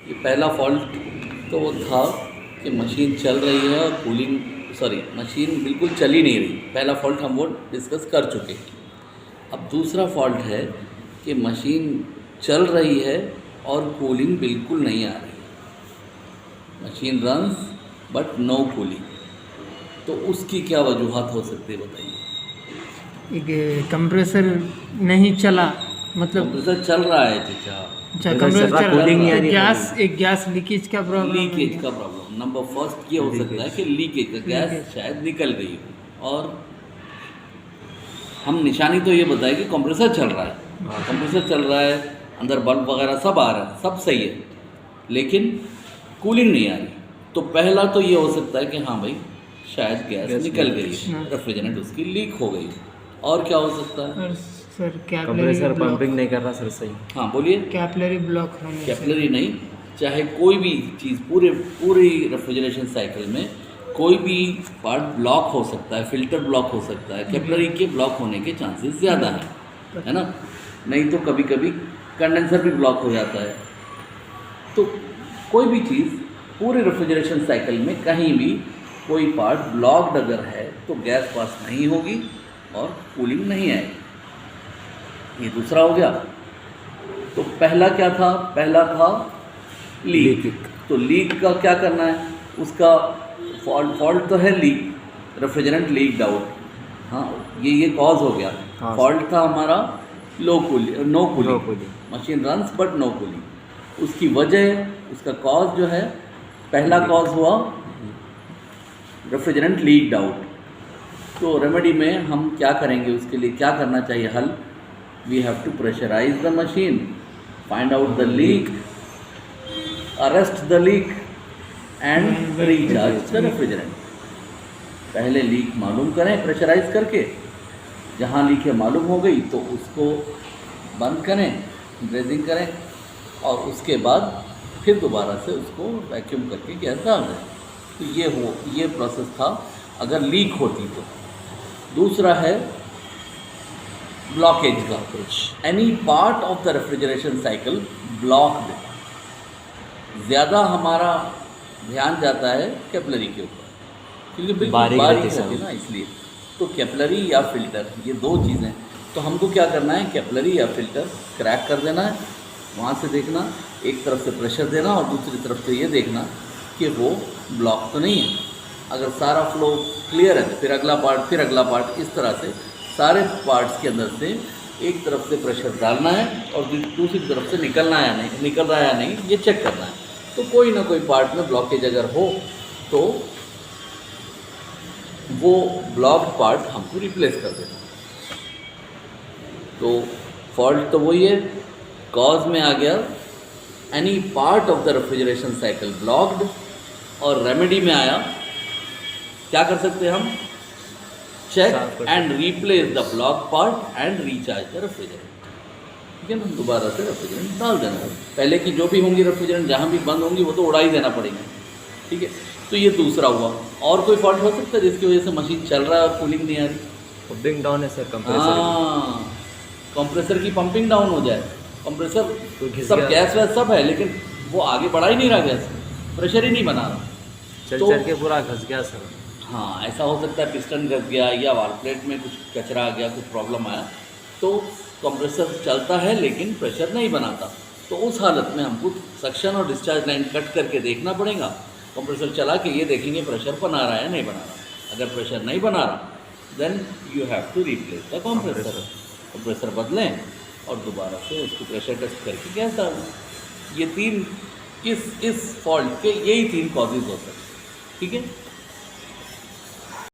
ये पहला फॉल्ट तो वो था कि मशीन चल रही है और मशीन बिल्कुल चल ही नहीं रही। पहला फॉल्ट हम वो डिस्कस कर चुके हैं। अब दूसरा फॉल्ट है कि मशीन चल रही है और कूलिंग बिल्कुल नहीं आ रही। Machine runs but no cooling. तो उसकी क्या वजूहत हो सकती है बताइए। एक कंप्रेसर नहीं चला, मतलब कंप्रेसर चल रहा है चाचा, अच्छा कंप्रेसर चल कूलिंग नहीं आ रही, एक गैस लीकेज का प्रॉब्लम लीकेज का प्रॉब्लम। नंबर फर्स्ट ये हो सकता है कि लीकेज का गैस लीकेज। शायद निकल गई हो। और हम निशानी तो ये बताए कि कंप्रेसर चल रहा है, कंप्रेसर चल रहा है, अंदर बल्ब वगैरह सब आ रहा है, सब सही है, लेकिन कूलिंग नहीं आ रही। तो पहला तो ये हो सकता है कि हाँ भाई शायद गैस निकल गई है, रेफ्रिजरेंट उसकी लीक हो गई। और क्या हो सकता है? और सर कंप्रेसर पंपिंग नहीं कर रहा सर सही। हाँ बोलिए। कैपिलरी ब्लॉक होने से। कैपिलरी नहीं, चाहे कोई भी चीज़ पूरी रेफ्रिजरेशन साइकिल में कोई भी पार्ट ब्लॉक हो सकता है, फिल्टर ब्लॉक हो सकता है, कैपिलरी के ब्लॉक होने के चांसेस ज़्यादा हैं, है ना। नहीं तो कभी कभी कंडेंसर भी ब्लॉक हो जाता है। तो कोई भी चीज़ पूरे रेफ्रिजरेशन साइकिल में कहीं भी कोई पार्ट ब्लॉक्ड अगर है तो गैस पास नहीं होगी और कूलिंग नहीं आएगी। ये दूसरा हो गया। तो पहला क्या था? पहला था लीक। तो लीक का क्या करना है? उसका फॉल्ट तो है लीक, रेफ्रिजरेंट लीक्ड आउट। हाँ, ये कॉज हो गया। हाँ, फॉल्ट था हमारा no cooling, machine runs but no cooling. उसकी वजह, उसका कॉज जो है, पहला कॉज हुआ रेफ्रिजरेंट लीक्ड आउट। तो रेमेडी में हम क्या करेंगे? उसके लिए क्या करना चाहिए हल? We have to pressurise the machine, find out the leak, arrest the leak and recharge the refrigerant. पहले लीक मालूम करें प्रेशराइज करके, जहाँ लीक है मालूम हो गई तो उसको बंद करें, ब्रेजिंग करें, और उसके बाद फिर दोबारा से उसको वैक्यूम करके गैस डाल दें। तो ये प्रोसेस था अगर लीक होती तो। दूसरा है ब्लॉकेज का। Any part of the refrigeration cycle blocked, ज़्यादा हमारा ध्यान जाता है कैपिलरी के ऊपर, क्योंकि बिल्कुल बारीक होती है ना, इसलिए। तो कैपिलरी या फिल्टर, ये दो चीज़ें। तो हमको क्या करना है? कैपिलरी या फिल्टर क्रैक कर देना है, वहाँ से देखना, एक तरफ से प्रेशर देना और दूसरी तरफ से ये देखना कि वो ब्लॉक तो नहीं है। अगर सारा फ्लो क्लियर है फिर अगला पार्ट, इस तरह से सारे पार्ट्स के अंदर से एक तरफ से प्रेशर डालना है और दूसरी तरफ से निकल रहा है या नहीं ये चेक करना है। तो कोई ना कोई पार्ट में ब्लॉकेज अगर हो तो वो ब्लॉक्ड पार्ट हमको रिप्लेस कर देना। तो फॉल्ट तो वही है, कॉज में आ गया any part of the refrigeration cycle blocked, और रेमेडी में आया क्या कर सकते हैं हम? Check and replace the block part and recharge the refrigerant. ठीक है ना, दोबारा से रेफ्रिजरेंट डाल देना। पहले की जो भी होंगी रेफ्रिजरेंट जहाँ भी बंद होंगी वो तो उड़ा ही देना पड़ेगा। ठीक है, तो ये दूसरा हुआ। और कोई फॉल्ट हो सकता है जिसकी वजह से मशीन चल रहा है और कूलिंग नहीं आ रही? पंपिंग डाउन है सर कंप्रेसर। हाँ, कंप्रेसर की पंपिंग डाउन हो जाए। कंप्रेसर तो सब गैस वैस सब है, लेकिन वो आगे बढ़ा ही नहीं रहा, गैस प्रेशर ही नहीं बना रहा, चल के पूरा घस गया सर। हाँ, ऐसा हो सकता है पिस्टन घस गया या वाल प्लेट में कुछ कचरा आ गया, कुछ प्रॉब्लम आया, तो कंप्रेसर चलता है लेकिन प्रेशर नहीं बनाता। तो उस हालत में हमको सक्शन और डिस्चार्ज लाइन कट करके देखना पड़ेगा। कंप्रेसर चला के ये देखेंगे प्रेशर बना रहा है नहीं बना रहा। अगर प्रेशर नहीं बना रहा then you have to replace the compressor. Compressor बदलें और दोबारा से उसको प्रेशर टेस्ट करके गैस डालें। ये तीन इस फॉल्ट के यही 3 कॉजेज़ हो सकते हैं। ठीक है।